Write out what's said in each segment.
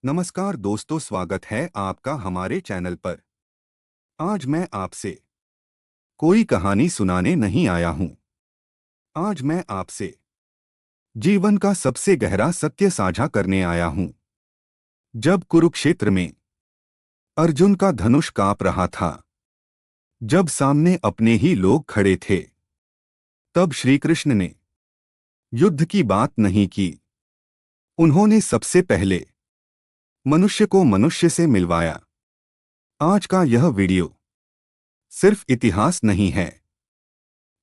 नमस्कार दोस्तों, स्वागत है आपका हमारे चैनल पर। आज मैं आपसे कोई कहानी सुनाने नहीं आया हूं। आज मैं आपसे जीवन का सबसे गहरा सत्य साझा करने आया हूं। जब कुरुक्षेत्र में अर्जुन का धनुष कांप रहा था, जब सामने अपने ही लोग खड़े थे, तब श्री कृष्ण ने युद्ध की बात नहीं की। उन्होंने सबसे पहले मनुष्य को मनुष्य से मिलवाया। आज का यह वीडियो सिर्फ इतिहास नहीं है,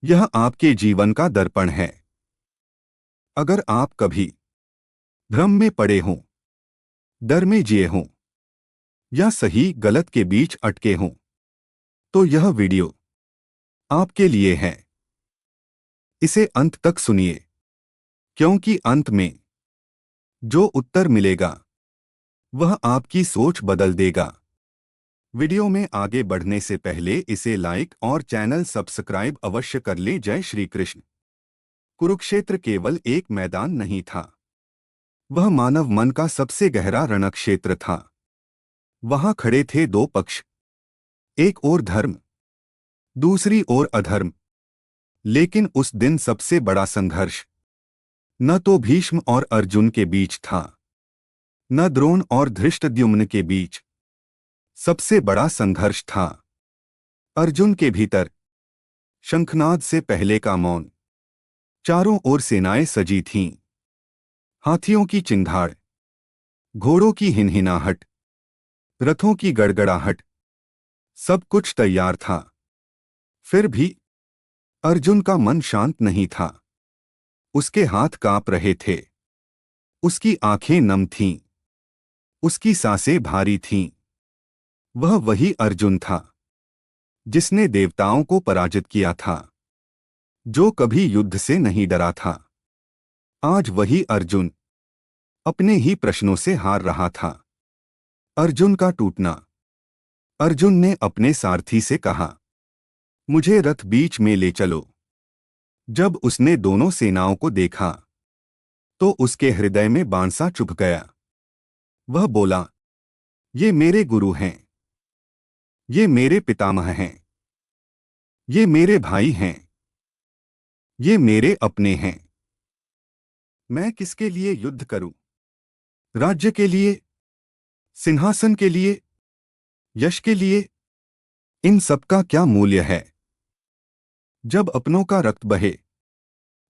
यह आपके जीवन का दर्पण है। अगर आप कभी भ्रम में पड़े हों, डर में जिए हों या सही गलत के बीच अटके हों, तो यह वीडियो आपके लिए है। इसे अंत तक सुनिए, क्योंकि अंत में जो उत्तर मिलेगा वह आपकी सोच बदल देगा। वीडियो में आगे बढ़ने से पहले इसे लाइक और चैनल सब्सक्राइब अवश्य कर लें। जय श्री कृष्ण। कुरुक्षेत्र केवल एक मैदान नहीं था, वह मानव मन का सबसे गहरा रणक्षेत्र था। वहां खड़े थे दो पक्ष, एक ओर धर्म, दूसरी ओर अधर्म। लेकिन उस दिन सबसे बड़ा संघर्ष न तो भीष्म और अर्जुन के बीच था, न द्रोण और धृष्टद्युम्न के बीच। सबसे बड़ा संघर्ष था अर्जुन के भीतर। शंखनाद से पहले का मौन। चारों ओर सेनाएं सजी थीं, हाथियों की चिंगाड़, घोड़ों की हिनहिनाहट, रथों की गड़गड़ाहट। सब कुछ तैयार था, फिर भी अर्जुन का मन शांत नहीं था। उसके हाथ कांप रहे थे, उसकी आंखें नम थीं, उसकी सांसें भारी थीं। वह वही अर्जुन था जिसने देवताओं को पराजित किया था, जो कभी युद्ध से नहीं डरा था। आज वही अर्जुन अपने ही प्रश्नों से हार रहा था। अर्जुन का टूटना। अर्जुन ने अपने सारथी से कहा, मुझे रथ बीच में ले चलो। जब उसने दोनों सेनाओं को देखा तो उसके हृदय में बांसा चुभ गया। वह बोला, ये मेरे गुरु हैं, ये मेरे पितामह हैं, ये मेरे भाई हैं, ये मेरे अपने हैं। मैं किसके लिए युद्ध करूं? राज्य के लिए, सिंहासन के लिए, यश के लिए? इन सबका क्या मूल्य है जब अपनों का रक्त बहे?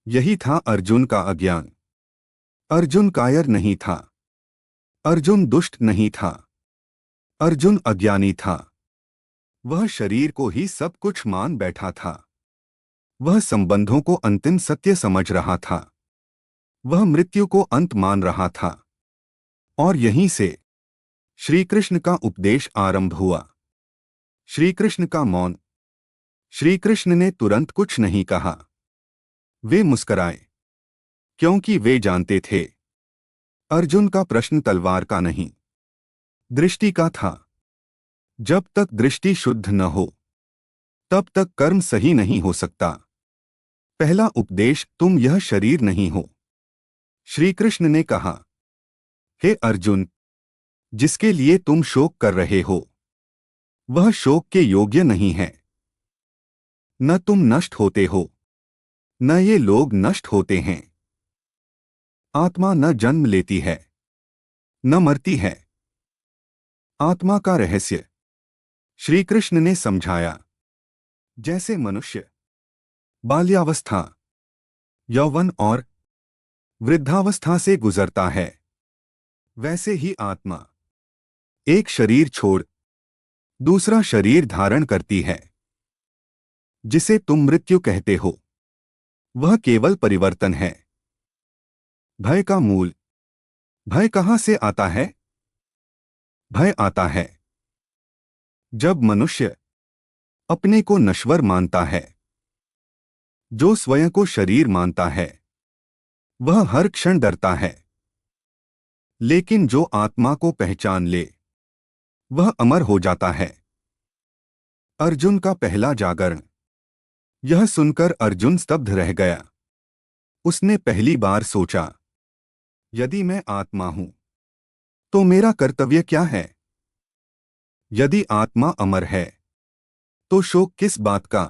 यही था अर्जुन का अज्ञान। अर्जुन कायर नहीं था, अर्जुन दुष्ट नहीं था, अर्जुन अज्ञानी था। वह शरीर को ही सब कुछ मान बैठा था। वह संबंधों को अंतिम सत्य समझ रहा था। वह मृत्यु को अंत मान रहा था। और यहीं से श्री कृष्ण का उपदेश आरंभ हुआ। श्री कृष्ण का मौन। श्री कृष्ण ने तुरंत कुछ नहीं कहा। वे मुस्कराए, क्योंकि वे जानते थे अर्जुन का प्रश्न तलवार का नहीं, दृष्टि का था। जब तक दृष्टि शुद्ध न हो, तब तक कर्म सही नहीं हो सकता। पहला उपदेश, तुम यह शरीर नहीं हो। श्री कृष्ण ने कहा, हे अर्जुन, जिसके लिए तुम शोक कर रहे हो वह शोक के योग्य नहीं है। न तुम नष्ट होते हो, न ये लोग नष्ट होते हैं। आत्मा न जन्म लेती है, न मरती है। आत्मा का रहस्य श्री कृष्ण ने समझाया। जैसे मनुष्य बाल्यावस्था, यौवन और वृद्धावस्था से गुजरता है, वैसे ही आत्मा एक शरीर छोड़ दूसरा शरीर धारण करती है। जिसे तुम मृत्यु कहते हो वह केवल परिवर्तन है। भय का मूल। भय कहां से आता है? भय आता है जब मनुष्य अपने को नश्वर मानता है। जो स्वयं को शरीर मानता है वह हर क्षण डरता है, लेकिन जो आत्मा को पहचान ले वह अमर हो जाता है। अर्जुन का पहला जागरण। यह सुनकर अर्जुन स्तब्ध रह गया। उसने पहली बार सोचा, यदि मैं आत्मा हूं तो मेरा कर्तव्य क्या है? यदि आत्मा अमर है तो शोक किस बात का?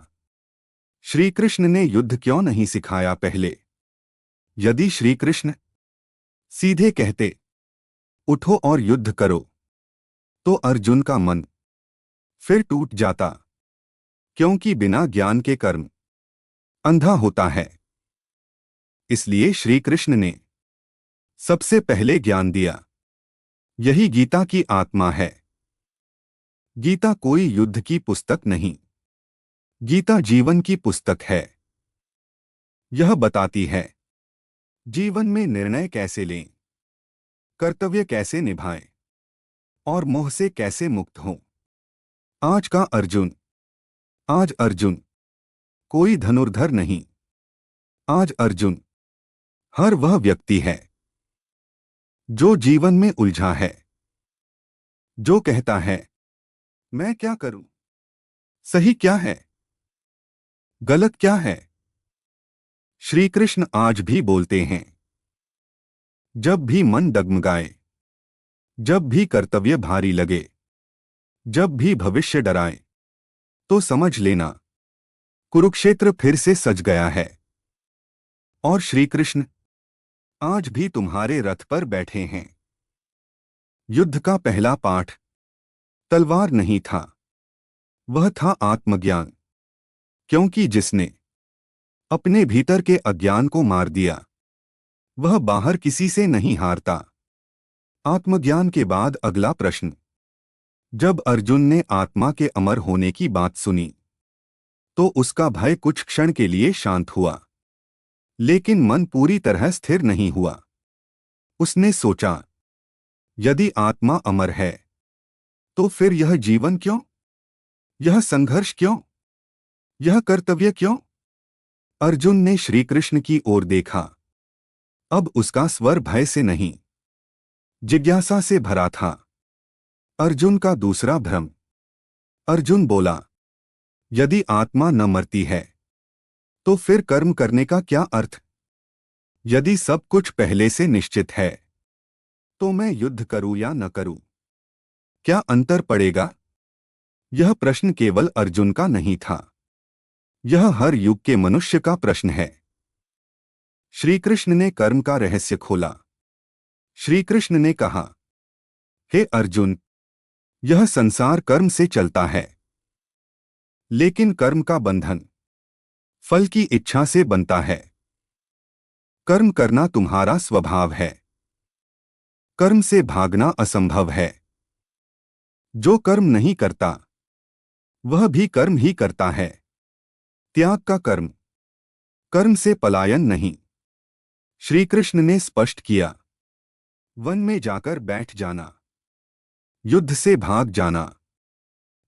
श्री कृष्ण ने युद्ध क्यों नहीं सिखाया पहले? यदि श्री कृष्ण सीधे कहते उठो और युद्ध करो, तो अर्जुन का मन फिर टूट जाता, क्योंकि बिना ज्ञान के कर्म अंधा होता है। इसलिए श्री कृष्ण ने सबसे पहले ज्ञान दिया। यही गीता की आत्मा है। गीता कोई युद्ध की पुस्तक नहीं, गीता जीवन की पुस्तक है। यह बताती है जीवन में निर्णय कैसे लें, कर्तव्य कैसे निभाएं और मोह से कैसे मुक्त हों। आज का अर्जुन, आज अर्जुन कोई धनुर्धर नहीं। आज अर्जुन हर वह व्यक्ति है जो जीवन में उलझा है, जो कहता है मैं क्या करूं, सही क्या है, गलत क्या है। श्री कृष्ण आज भी बोलते हैं, जब भी मन डगमगाए, जब भी कर्तव्य भारी लगे, जब भी भविष्य डराए, तो समझ लेना कुरुक्षेत्र फिर से सज गया है। और श्री कृष्ण आज भी तुम्हारे रथ पर बैठे हैं। युद्ध का पहला पाठ तलवार नहीं था, वह था आत्मज्ञान। क्योंकि जिसने अपने भीतर के अज्ञान को मार दिया, वह बाहर किसी से नहीं हारता। आत्मज्ञान के बाद अगला प्रश्न। जब अर्जुन ने आत्मा के अमर होने की बात सुनी, तो उसका भय कुछ क्षण के लिए शांत हुआ, लेकिन मन पूरी तरह स्थिर नहीं हुआ। उसने सोचा, यदि आत्मा अमर है, तो फिर यह जीवन क्यों? यह संघर्ष क्यों? यह कर्तव्य क्यों? अर्जुन ने श्री कृष्ण की ओर देखा। अब उसका स्वर भय से नहीं, जिज्ञासा से भरा था। अर्जुन का दूसरा भ्रम। अर्जुन बोला, यदि आत्मा न मरती है, तो फिर कर्म करने का क्या अर्थ? यदि सब कुछ पहले से निश्चित है, तो मैं युद्ध करूं या न करूं, क्या अंतर पड़ेगा? यह प्रश्न केवल अर्जुन का नहीं था, यह हर युग के मनुष्य का प्रश्न है। श्री कृष्ण ने कर्म का रहस्य खोला। श्री कृष्ण ने कहा, हे अर्जुन, यह संसार कर्म से चलता है, लेकिन कर्म का बंधन फल की इच्छा से बनता है। कर्म करना तुम्हारा स्वभाव है, कर्म से भागना असंभव है। जो कर्म नहीं करता, वह भी कर्म ही करता है। त्याग का कर्म, कर्म से पलायन नहीं। श्री कृष्ण ने स्पष्ट किया, वन में जाकर बैठ जाना, युद्ध से भाग जाना,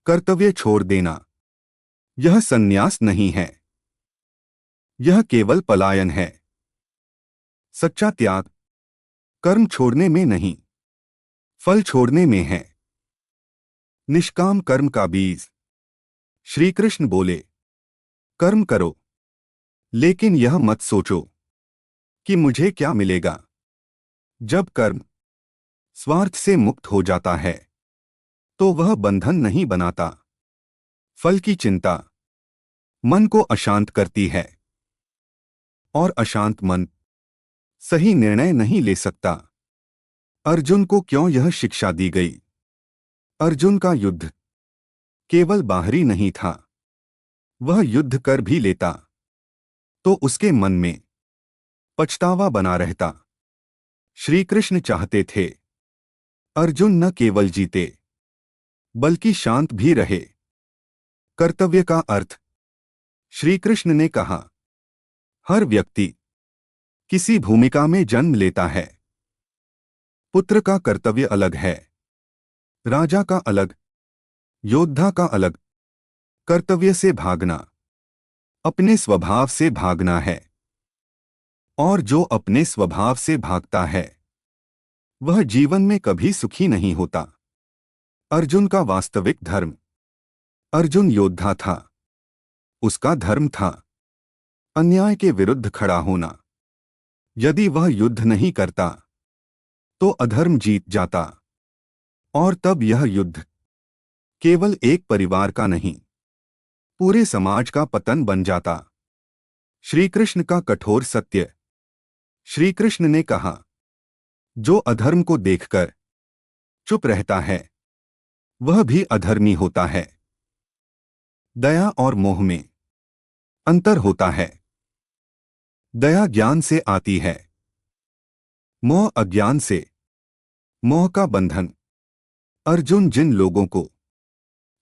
कर्तव्य छोड़ देना, यह संन्यास नहीं है, यह केवल पलायन है। सच्चा त्याग कर्म छोड़ने में नहीं, फल छोड़ने में है। निष्काम कर्म का बीज। श्री कृष्ण बोले, कर्म करो, लेकिन यह मत सोचो कि मुझे क्या मिलेगा। जब कर्म स्वार्थ से मुक्त हो जाता है, तो वह बंधन नहीं बनाता। फल की चिंता मन को अशांत करती है, और अशांत मन सही निर्णय नहीं ले सकता। अर्जुन को क्यों यह शिक्षा दी गई? अर्जुन का युद्ध केवल बाहरी नहीं था, वह युद्ध कर भी लेता तो उसके मन में पछतावा बना रहता। श्री कृष्ण चाहते थे अर्जुन न केवल जीते, बल्कि शांत भी रहे। कर्तव्य का अर्थ। श्री कृष्ण ने कहा, हर व्यक्ति किसी भूमिका में जन्म लेता है। पुत्र का कर्तव्य अलग है, राजा का अलग, योद्धा का अलग। कर्तव्य से भागना अपने स्वभाव से भागना है, और जो अपने स्वभाव से भागता है, वह जीवन में कभी सुखी नहीं होता। अर्जुन का वास्तविक धर्म। अर्जुन योद्धा था, उसका धर्म था अन्याय के विरुद्ध खड़ा होना। यदि वह युद्ध नहीं करता, तो अधर्म जीत जाता। और तब यह युद्ध केवल एक परिवार का नहीं, पूरे समाज का पतन बन जाता। श्री कृष्ण का कठोर सत्य। श्री कृष्ण ने कहा, जो अधर्म को देखकर चुप रहता है वह भी अधर्मी होता है। दया और मोह में अंतर होता है। दया ज्ञान से आती है, मोह अज्ञान से। मोह का बंधन। अर्जुन जिन लोगों को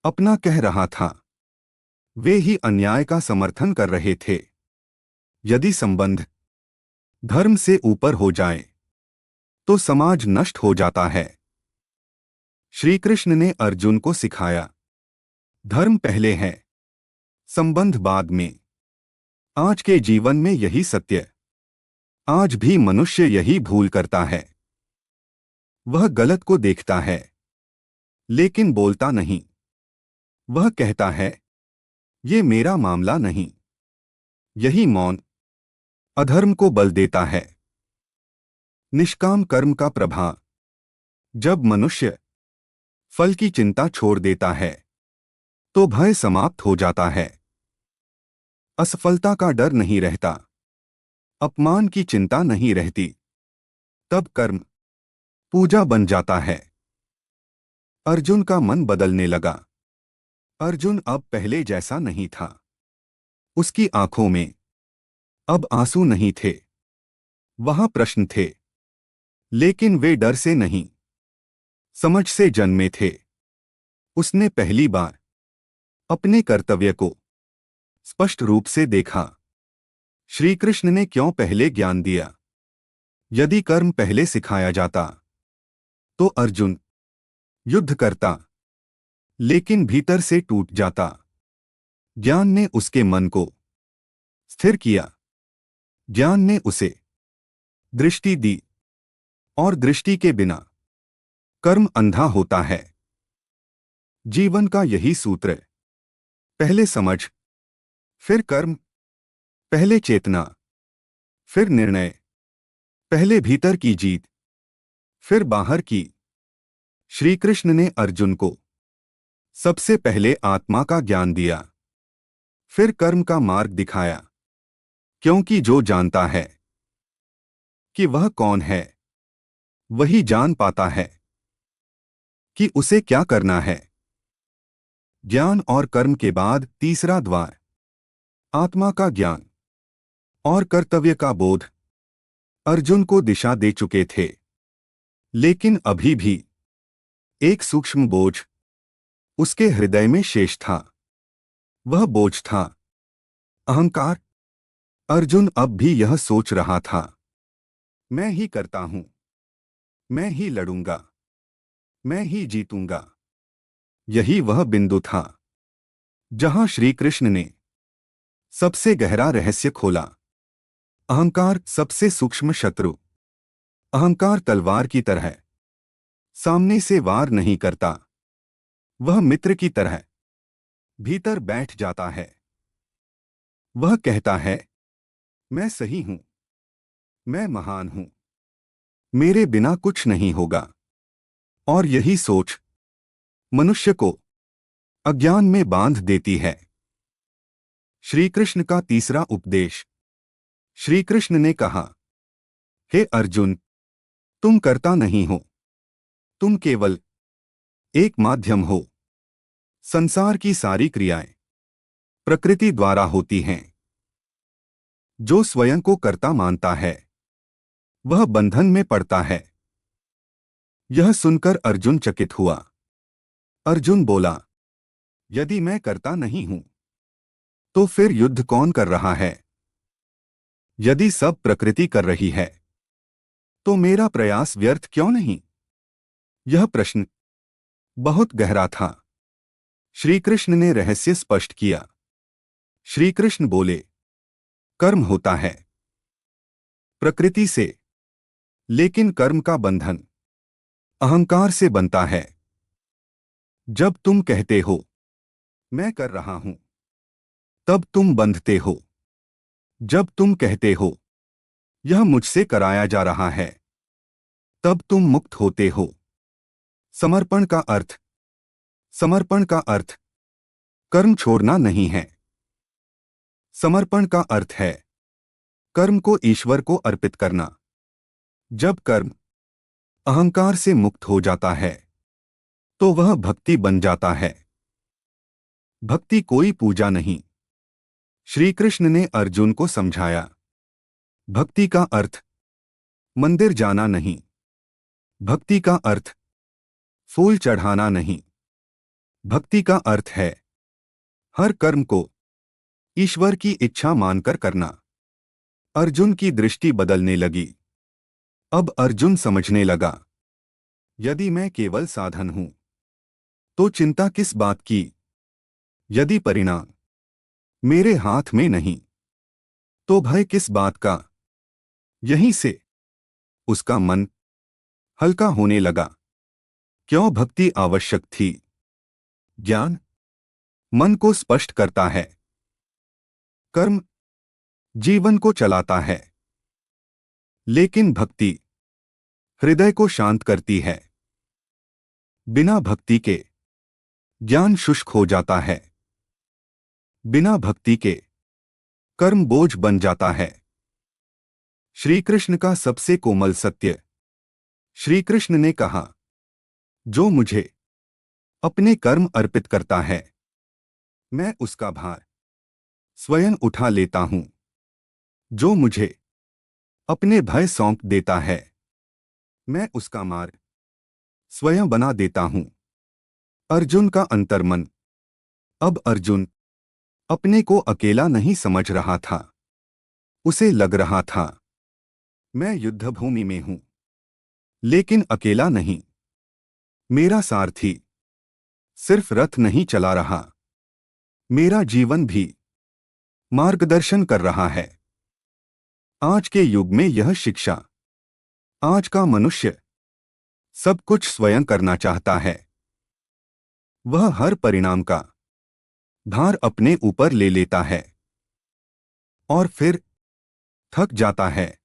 अपना कह रहा था वे ही अन्याय का समर्थन कर रहे थे। यदि संबंध धर्म से ऊपर हो जाए तो समाज नष्ट हो जाता है। श्री कृष्ण ने अर्जुन को सिखाया, धर्म पहले है, संबंध बाद में। आज के जीवन में यही सत्य। आज भी मनुष्य यही भूल करता है। वह गलत को देखता है लेकिन बोलता नहीं। वह कहता है, ये मेरा मामला नहीं। यही मौन अधर्म को बल देता है। निष्काम कर्म का प्रभाव। जब मनुष्य फल की चिंता छोड़ देता है तो भय समाप्त हो जाता है। असफलता का डर नहीं रहता, अपमान की चिंता नहीं रहती। तब कर्म पूजा बन जाता है। अर्जुन का मन बदलने लगा। अर्जुन अब पहले जैसा नहीं था। उसकी आंखों में अब आंसू नहीं थे। वहां प्रश्न थे, लेकिन वे डर से नहीं, समझ से जन्मे थे। उसने पहली बार अपने कर्तव्य को स्पष्ट रूप से देखा। श्री कृष्ण ने क्यों पहले ज्ञान दिया? यदि कर्म पहले सिखाया जाता तो अर्जुन युद्ध करता लेकिन भीतर से टूट जाता। ज्ञान ने उसके मन को स्थिर किया। ज्ञान ने उसे दृष्टि दी और दृष्टि के बिना कर्म अंधा होता है। जीवन का यही सूत्र। पहले समझ, फिर कर्म। पहले चेतना, फिर निर्णय। पहले भीतर की जीत, फिर बाहर की। श्री कृष्ण ने अर्जुन को सबसे पहले आत्मा का ज्ञान दिया, फिर कर्म का मार्ग दिखाया। क्योंकि जो जानता है कि वह कौन है वही जान पाता है कि उसे क्या करना है। ज्ञान और कर्म के बाद तीसरा द्वार, आत्मा का ज्ञान और कर्तव्य का बोध। अर्जुन को दिशा दे चुके थे, लेकिन अभी भी एक सूक्ष्म बोझ उसके हृदय में शेष था। वह बोझ था अहंकार। अर्जुन अब भी यह सोच रहा था, मैं ही करता हूं, मैं ही लड़ूंगा, मैं ही जीतूंगा। यही वह बिंदु था जहां श्री कृष्ण ने सबसे गहरा रहस्य खोला। अहंकार सबसे सूक्ष्म शत्रु। अहंकार तलवार की तरह सामने से वार नहीं करता। वह मित्र की तरह भीतर बैठ जाता है। वह कहता है, मैं सही हूं, मैं महान हूं, मेरे बिना कुछ नहीं होगा। और यही सोच मनुष्य को अज्ञान में बांध देती है। श्री कृष्ण का तीसरा उपदेश। श्री कृष्ण ने कहा, हे अर्जुन, तुम कर्ता नहीं हो, तुम केवल एक माध्यम हो। संसार की सारी क्रियाएं प्रकृति द्वारा होती हैं। जो स्वयं को कर्ता मानता है वह बंधन में पड़ता है। यह सुनकर अर्जुन चकित हुआ। अर्जुन बोला, यदि मैं कर्ता नहीं हूं तो फिर युद्ध कौन कर रहा है? यदि सब प्रकृति कर रही है तो मेरा प्रयास व्यर्थ क्यों नहीं? यह प्रश्न बहुत गहरा था। श्री कृष्ण ने रहस्य स्पष्ट किया। श्री कृष्ण बोले, कर्म होता है प्रकृति से, लेकिन कर्म का बंधन अहंकार से बनता है। जब तुम कहते हो मैं कर रहा हूं तब तुम बंधते हो। जब तुम कहते हो यह मुझसे कराया जा रहा है तब तुम मुक्त होते हो। समर्पण का अर्थ समर्पण का अर्थ कर्म छोड़ना नहीं है। समर्पण का अर्थ है कर्म को ईश्वर को अर्पित करना। जब कर्म अहंकार से मुक्त हो जाता है तो वह भक्ति बन जाता है। भक्ति कोई पूजा नहीं। श्री कृष्ण ने अर्जुन को समझाया, भक्ति का अर्थ मंदिर जाना नहीं। भक्ति का अर्थ फूल चढ़ाना नहीं। भक्ति का अर्थ है हर कर्म को ईश्वर की इच्छा मानकर करना। अर्जुन की दृष्टि बदलने लगी। अब अर्जुन समझने लगा, यदि मैं केवल साधन हूं तो चिंता किस बात की। यदि परिणाम मेरे हाथ में नहीं तो भय किस बात का। यहीं से उसका मन हल्का होने लगा। क्यों भक्ति आवश्यक थी? ज्ञान मन को स्पष्ट करता है। कर्म जीवन को चलाता है। लेकिन भक्ति हृदय को शांत करती है। बिना भक्ति के ज्ञान शुष्क हो जाता है। बिना भक्ति के कर्म बोझ बन जाता है। श्री कृष्ण का सबसे कोमल सत्य। श्री कृष्ण ने कहा, जो मुझे अपने कर्म अर्पित करता है मैं उसका भार स्वयं उठा लेता हूं। जो मुझे अपने भय सौंप देता है मैं उसका मार्ग स्वयं बना देता हूं। अर्जुन का अंतर्मन। अब अर्जुन अपने को अकेला नहीं समझ रहा था। उसे लग रहा था, मैं युद्धभूमि में हूं लेकिन अकेला नहीं। मेरा सारथी सिर्फ रथ नहीं चला रहा, मेरा जीवन भी मार्गदर्शन कर रहा है। आज के युग में यह शिक्षा। आज का मनुष्य सब कुछ स्वयं करना चाहता है। वह हर परिणाम का भार अपने ऊपर ले लेता है और फिर थक जाता है,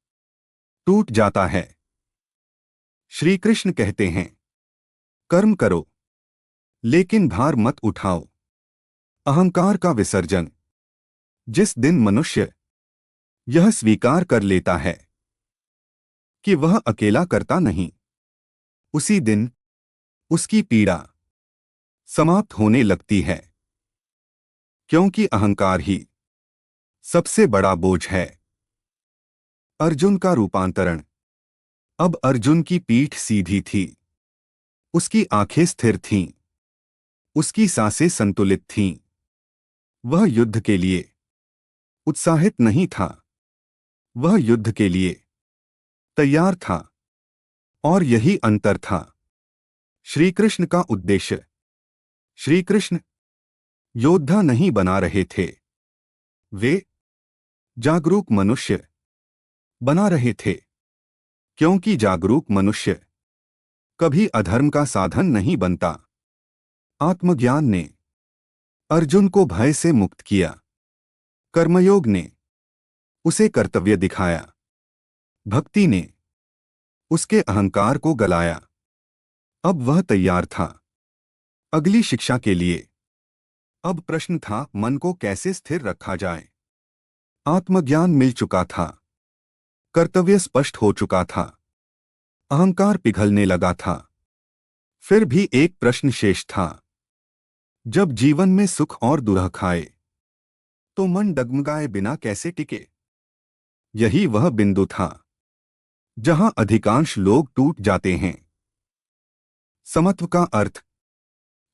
टूट जाता है। श्री कृष्ण कहते हैं, कर्म करो लेकिन भार मत उठाओ। अहंकार का विसर्जन। जिस दिन मनुष्य यह स्वीकार कर लेता है कि वह अकेला करता नहीं, उसी दिन उसकी पीड़ा समाप्त होने लगती है। क्योंकि अहंकार ही सबसे बड़ा बोझ है। अर्जुन का रूपांतरण। अब अर्जुन की पीठ सीधी थी। उसकी आंखें स्थिर थीं। उसकी सांसें संतुलित थीं। वह युद्ध के लिए उत्साहित नहीं था, वह युद्ध के लिए तैयार था। और यही अंतर था श्री कृष्ण का उद्देश्य। श्री कृष्ण योद्धा नहीं बना रहे थे, वे जागरूक मनुष्य बना रहे थे। क्योंकि जागरूक मनुष्य कभी अधर्म का साधन नहीं बनता। आत्मज्ञान ने अर्जुन को भय से मुक्त किया। कर्मयोग ने उसे कर्तव्य दिखाया। भक्ति ने उसके अहंकार को गलाया। अब वह तैयार था अगली शिक्षा के लिए। अब प्रश्न था, मन को कैसे स्थिर रखा जाए। आत्मज्ञान मिल चुका था, कर्तव्य स्पष्ट हो चुका था, अहंकार पिघलने लगा था। फिर भी एक प्रश्न शेष था। जब जीवन में सुख और दुर्ख आए तो मन डगमगाए बिना कैसे टिके। यही वह बिंदु था जहां अधिकांश लोग टूट जाते हैं। समत्व का अर्थ।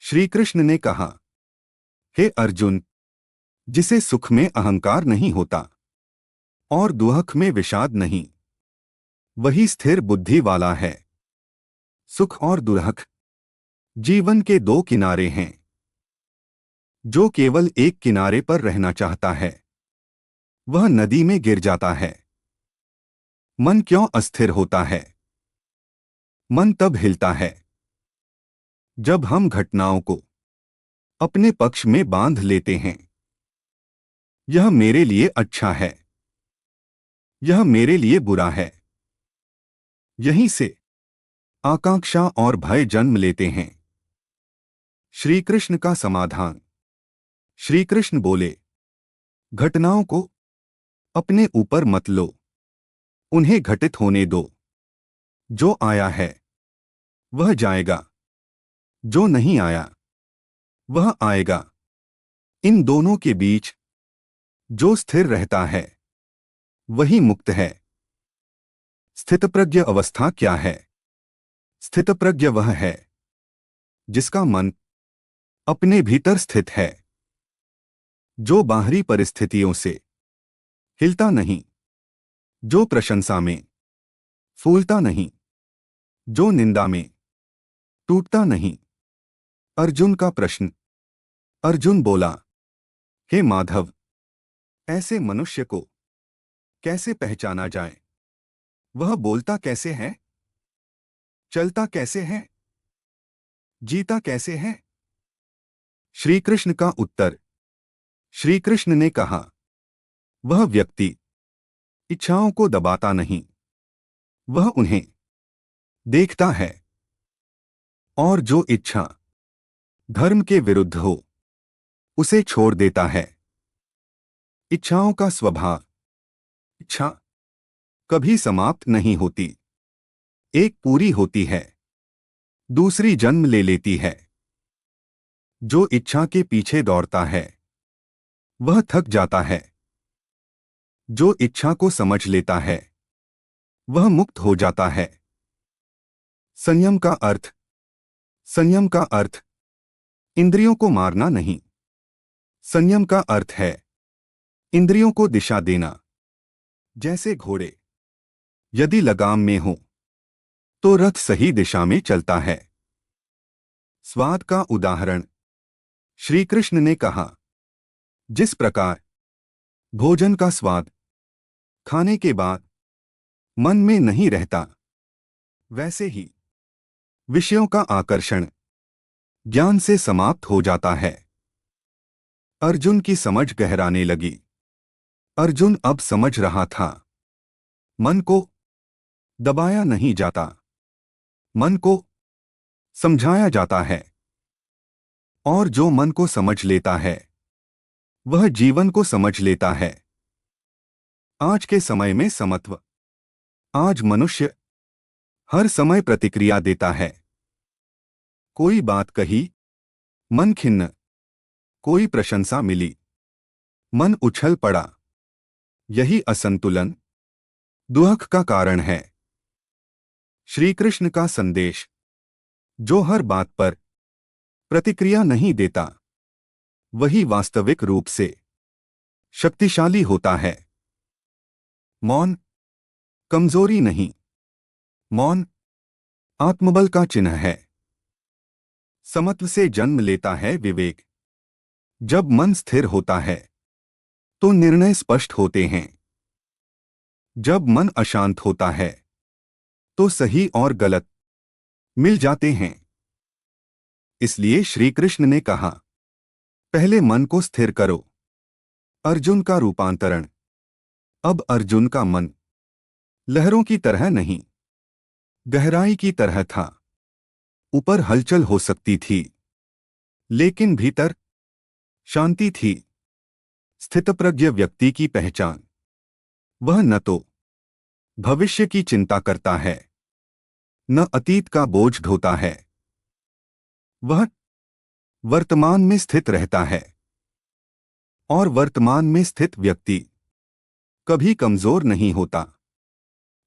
श्री कृष्ण ने कहा, हे अर्जुन, जिसे सुख में अहंकार नहीं होता और दुख में विषाद नहीं, वही स्थिर बुद्धि वाला है। सुख और दुख जीवन के दो किनारे हैं। जो केवल एक किनारे पर रहना चाहता है वह नदी में गिर जाता है। मन क्यों अस्थिर होता है? मन तब हिलता है जब हम घटनाओं को अपने पक्ष में बांध लेते हैं। यह मेरे लिए अच्छा है, यह मेरे लिए बुरा है। यहीं से आकांक्षा और भय जन्म लेते हैं। श्री कृष्ण का समाधान। श्री कृष्ण बोले, घटनाओं को अपने ऊपर मत लो, उन्हें घटित होने दो। जो आया है वह जाएगा, जो नहीं आया वह आएगा। इन दोनों के बीच जो स्थिर रहता है वही मुक्त है। स्थितप्रज्ञ अवस्था क्या है? स्थितप्रज्ञ वह है जिसका मन अपने भीतर स्थित है, जो बाहरी परिस्थितियों से हिलता नहीं, जो प्रशंसा में फूलता नहीं, जो निंदा में टूटता नहीं। अर्जुन का प्रश्न। अर्जुन बोला, हे माधव, ऐसे मनुष्य को कैसे पहचाना जाए? वह बोलता कैसे है, चलता कैसे है, जीता कैसे है? श्री कृष्ण का उत्तर। श्री कृष्ण ने कहा, वह व्यक्ति इच्छाओं को दबाता नहीं, वह उन्हें देखता है। और जो इच्छा धर्म के विरुद्ध हो उसे छोड़ देता है। इच्छाओं का स्वभाव। इच्छा कभी समाप्त नहीं होती। एक पूरी होती है, दूसरी जन्म ले लेती है। जो इच्छा के पीछे दौड़ता है वह थक जाता है। जो इच्छा को समझ लेता है वह मुक्त हो जाता है। संयम का अर्थ। संयम का अर्थ इंद्रियों को मारना नहीं। संयम का अर्थ है इंद्रियों को दिशा देना। जैसे घोड़े यदि लगाम में हो तो रथ सही दिशा में चलता है। स्वाद का उदाहरण। श्री कृष्ण ने कहा, जिस प्रकार भोजन का स्वाद खाने के बाद मन में नहीं रहता, वैसे ही विषयों का आकर्षण ज्ञान से समाप्त हो जाता है। अर्जुन की समझ गहराने लगी। अर्जुन अब समझ रहा था, मन को दबाया नहीं जाता, मन को समझाया जाता है। और जो मन को समझ लेता है वह जीवन को समझ लेता है। आज के समय में समत्व। आज मनुष्य हर समय प्रतिक्रिया देता है। कोई बात कही, मन खिन्न। कोई प्रशंसा मिली, मन उछल पड़ा। यही असंतुलन दुख का कारण है। श्री कृष्ण का संदेश। जो हर बात पर प्रतिक्रिया नहीं देता वही वास्तविक रूप से शक्तिशाली होता है। मौन कमजोरी नहीं, मौन आत्मबल का चिन्ह है। समत्व से जन्म लेता है विवेक। जब मन स्थिर होता है तो निर्णय स्पष्ट होते हैं। जब मन अशांत होता है तो सही और गलत मिल जाते हैं। इसलिए श्री कृष्ण ने कहा, पहले मन को स्थिर करो। अर्जुन का रूपांतरण। अब अर्जुन का मन लहरों की तरह नहीं, गहराई की तरह था। ऊपर हलचल हो सकती थी, लेकिन भीतर शांति थी। स्थितप्रज्ञ व्यक्ति की पहचान। वह न तो भविष्य की चिंता करता है, न अतीत का बोझ ढोता है। वह वर्तमान में स्थित रहता है। और वर्तमान में स्थित व्यक्ति कभी कमजोर नहीं होता।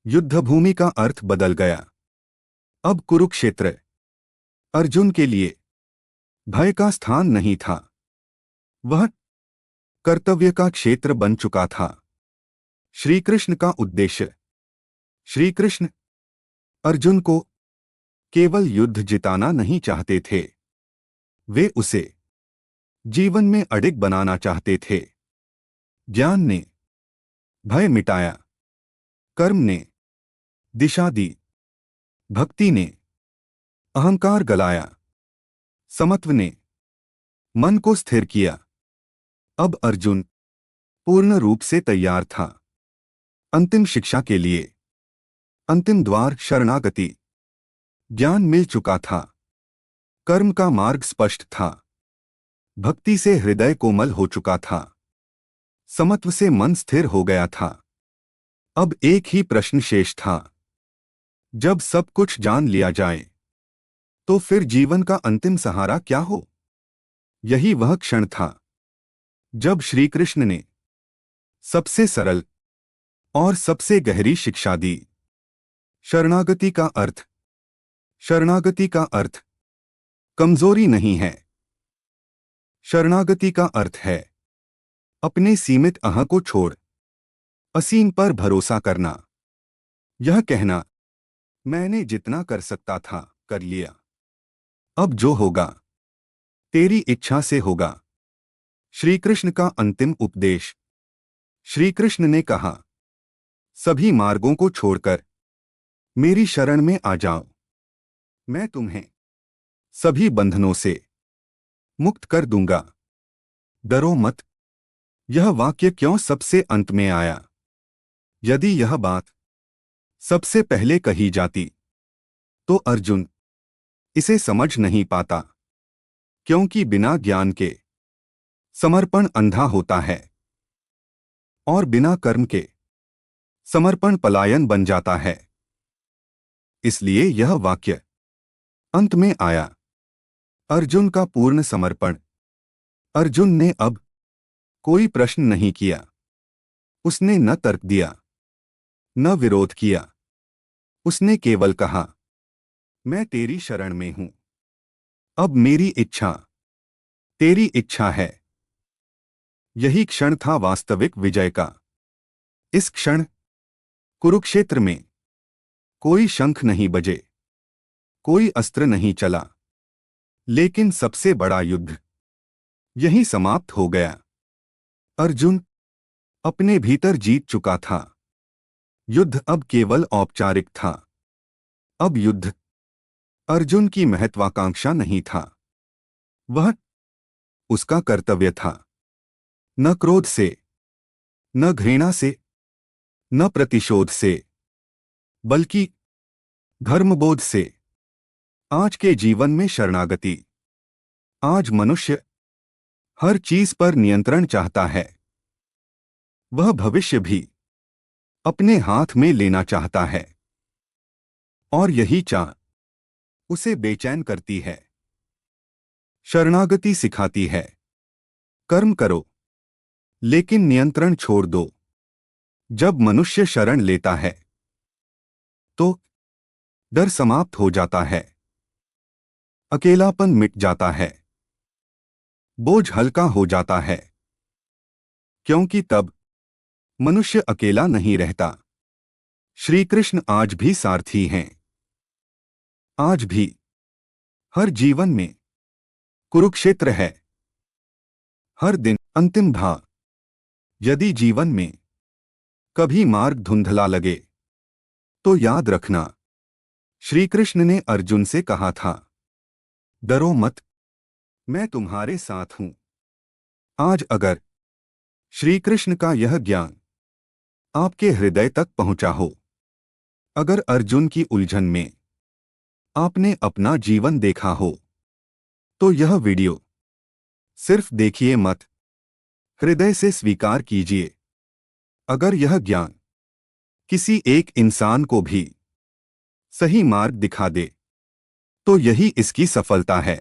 युद्धभूमि का अर्थ बदल गया। अब कुरुक्षेत्र अर्जुन के लिए भय का स्थान नहीं था, वह कर्तव्य का क्षेत्र बन चुका था। श्री कृष्ण का उद्देश्य। श्री कृष्ण अर्जुन को केवल युद्ध जिताना नहीं चाहते थे, वे उसे जीवन में अडिग बनाना चाहते थे। ज्ञान ने भय मिटाया, कर्म ने दिशा दी, भक्ति ने अहंकार गलाया, समत्व ने मन को स्थिर किया। अब अर्जुन पूर्ण रूप से तैयार था अंतिम शिक्षा के लिए। अंतिम द्वार शरणागति। ज्ञान मिल चुका था, कर्म का मार्ग स्पष्ट था, भक्ति से हृदय कोमल हो चुका था, समत्व से मन स्थिर हो गया था। अब एक ही प्रश्न शेष था, जब सब कुछ जान लिया जाए तो फिर जीवन का अंतिम सहारा क्या हो? यही वह क्षण था जब श्री कृष्ण ने सबसे सरल और सबसे गहरी शिक्षा दी। शरणागति का अर्थ, शरणागति का अर्थ कमजोरी नहीं है। शरणागति का अर्थ है अपने सीमित अहं को छोड़ असीम पर भरोसा करना। यह कहना, मैंने जितना कर सकता था कर लिया, अब जो होगा तेरी इच्छा से होगा। श्री कृष्ण का अंतिम उपदेश। श्री कृष्ण ने कहा, सभी मार्गों को छोड़कर मेरी शरण में आ जाओ, मैं तुम्हें सभी बंधनों से मुक्त कर दूंगा। डरो मत। यह वाक्य क्यों सबसे अंत में आया? यदि यह बात सबसे पहले कही जाती तो अर्जुन इसे समझ नहीं पाता, क्योंकि बिना ज्ञान के समर्पण अंधा होता है और बिना कर्म के समर्पण पलायन बन जाता है। इसलिए यह वाक्य अंत में आया। अर्जुन का पूर्ण समर्पण। अर्जुन ने अब कोई प्रश्न नहीं किया। उसने न तर्क दिया, न विरोध किया। उसने केवल कहा, मैं तेरी शरण में हूं, अब मेरी इच्छा तेरी इच्छा है। यही क्षण था वास्तविक विजय का। इस क्षण कुरुक्षेत्र में कोई शंख नहीं बजे, कोई अस्त्र नहीं चला, लेकिन सबसे बड़ा युद्ध यहीं समाप्त हो गया। अर्जुन अपने भीतर जीत चुका था। युद्ध अब केवल औपचारिक था। अब युद्ध अर्जुन की महत्वाकांक्षा नहीं था, वह उसका कर्तव्य था। न क्रोध से, न घृणा से, न प्रतिशोध से, बल्कि धर्मबोध से। आज के जीवन में शरणागति। आज मनुष्य हर चीज पर नियंत्रण चाहता है। वह भविष्य भी अपने हाथ में लेना चाहता है, और यही चाह उसे बेचैन करती है। शरणागति सिखाती है, कर्म करो लेकिन नियंत्रण छोड़ दो। जब मनुष्य शरण लेता है तो डर समाप्त हो जाता है, अकेलापन मिट जाता है, बोझ हल्का हो जाता है, क्योंकि तब मनुष्य अकेला नहीं रहता। श्री कृष्ण आज भी सारथी हैं। आज भी हर जीवन में कुरुक्षेत्र है। हर दिन अंतिम भाग। यदि जीवन में कभी मार्ग धुंधला लगे तो याद रखना, श्री कृष्ण ने अर्जुन से कहा था, डरो मत, मैं तुम्हारे साथ हूं। आज अगर श्री कृष्ण का यह ज्ञान आपके हृदय तक पहुंचा हो, अगर अर्जुन की उलझन में आपने अपना जीवन देखा हो, तो यह वीडियो सिर्फ देखिए मत, हृदय से स्वीकार कीजिए। अगर यह ज्ञान किसी एक इंसान को भी सही मार्ग दिखा दे तो यही इसकी सफलता है।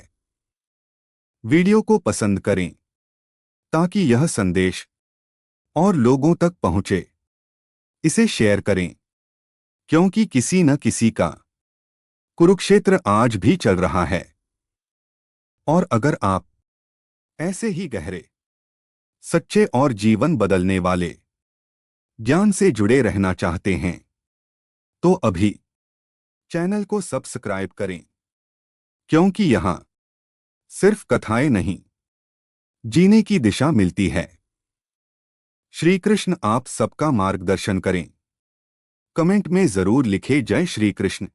वीडियो को पसंद करें ताकि यह संदेश और लोगों तक पहुंचे। इसे शेयर करें, क्योंकि किसी न किसी का कुरुक्षेत्र आज भी चल रहा है। और अगर आप ऐसे ही गहरे, सच्चे और जीवन बदलने वाले ज्ञान से जुड़े रहना चाहते हैं तो अभी चैनल को सब्सक्राइब करें, क्योंकि यहां सिर्फ कथाएं नहीं, जीने की दिशा मिलती है। श्री कृष्ण आप सबका मार्गदर्शन करें। कमेंट में जरूर लिखें जय श्री कृष्ण।